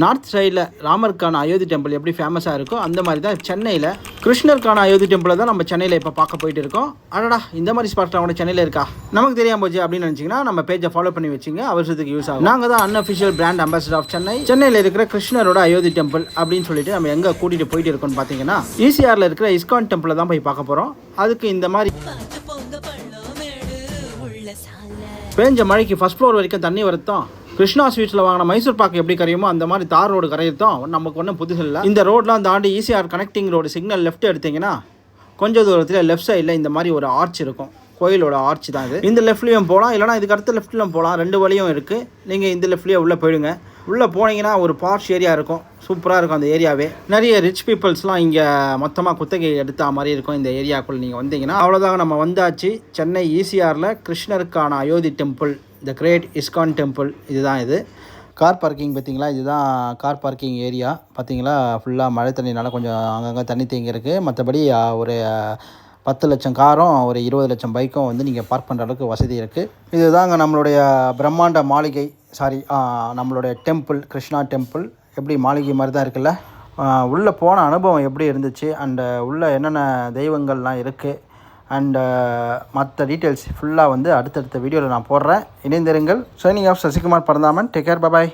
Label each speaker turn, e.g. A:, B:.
A: North சைடில் ராமருக்கான Ayodhya temple எப்படி ஃபேமஸாக இருக்கோ அந்த மாதிரி தான் சென்னையில் கிருஷ்ணருக்கான அயோத்தி டெம்பிளை தான் நம்ம சென்னையில் இப்போ பார்க்க போயிட்டு இருக்கோம். அடடா, இந்த மாதிரி ஸ்பாட்லாம் கூட சென்னையில் இருக்கா, நமக்கு தெரியாமல் போச்சு அப்படின்னு நினச்சிங்கன்னா நம்ம பேஜை ஃபாலோ பண்ணி வச்சுங்க, அவசரத்துக்கு யூஸ் ஆகும். நாங்கள் தான் unofficial brand ambassador of Chennai. சென்னையில் இருக்கிற கிருஷ்ணரோட அயோத்தி டெம்பிள் அப்படின்னு சொல்லிட்டு நம்ம எங்கே கூட்டிகிட்டு போயிட்டு இருக்கோம்னு பார்த்தீங்கன்னா ஈசிஆரில் இருக்கிற இஸ்கான் டெம்பிளை தான் போய் பார்க்க போகிறோம். அதுக்கு இந்த மாதிரி பேஞ்ச மழைக்கு ஃபர்ஸ்ட் ஃப்ளோர் வரைக்கும் தண்ணி வரத்தான் கிருஷ்ணா ஸ்வீட்ஸில் வாங்கின மைசூர் பாக்கு எப்படி கரையுமோ அந்த மாதிரி தார் ரோடு கரையத்தான் நமக்கு ஒன்றும் புதுசு இல்லை. இந்த ரோடெலாம் தாண்டி ECR connecting road signal left எடுத்திங்கன்னா கொஞ்சம் தூரத்தில் லெஃப்ட் சைடில் இந்த மாதிரி ஒரு ஆர்ச் இருக்கும். கோயிலோட ஆர்ச் தான் இது. இந்த லெஃப்ட்லேயும் போகலாம், இல்லைனா இதுக்கு அடுத்த லெஃப்ட்லையும் போகலாம். ரெண்டு வழியும் இருக்குது. நீங்கள் இந்த லெஃப்ட்லேயே உள்ளே போயிடுங்க. உள்ளே போனீங்கன்னா ஒரு பார்ஷ் ஏரியா இருக்கும். சூப்பராக இருக்கும் அந்த ஏரியாவே. நிறைய ரிச் பீப்புள்ஸ்லாம் இங்கே மொத்தமாக குத்தகை எடுத்த மாதிரி இருக்கும். இந்த ஏரியாக்குள்ளே நீங்கள் வந்தீங்கன்னா அவ்வளோதாங்க, நம்ம வந்தாச்சு. சென்னை ஈசிஆரில் கிருஷ்ணருக்கான Ayodhya temple, the great ISKCON temple. இதுதான் இது. கார் பார்க்கிங் பார்த்தீங்களா, இதுதான் கார் பார்க்கிங் ஏரியா. பார்த்தீங்களா, ஃபுல்லாக மழை தண்ணினால கொஞ்சம் அங்கங்கே தண்ணி தேங்கி இருக்குது. மற்றபடி ஒரு 10 லட்சம் காரும் ஒரு 20 லட்சம் பைக்கும் வந்து நீங்கள் பார்க் பண்ணுற அளவுக்கு வசதி இருக்குது. இதுதாங்க நம்மளுடைய பிரம்மாண்ட மாளிகை, நம்மளுடைய டெம்பிள், கிருஷ்ணா டெம்பிள். எப்படி மாளிகை மாதிரி தான் இருக்குல்ல. உள்ளே போன அனுபவம் எப்படி இருந்துச்சு, அண்டு உள்ளே என்னென்ன தெய்வங்கள்லாம் இருக்குது, அண்டு மற்ற டீட்டெயில்ஸ் ஃபுல்லாக வந்து அடுத்தடுத்த வீடியோவில் நான் போடுறேன். இணைந்திருங்கள். Signing off Sasikumar Paranthaman. Take care, பாய்.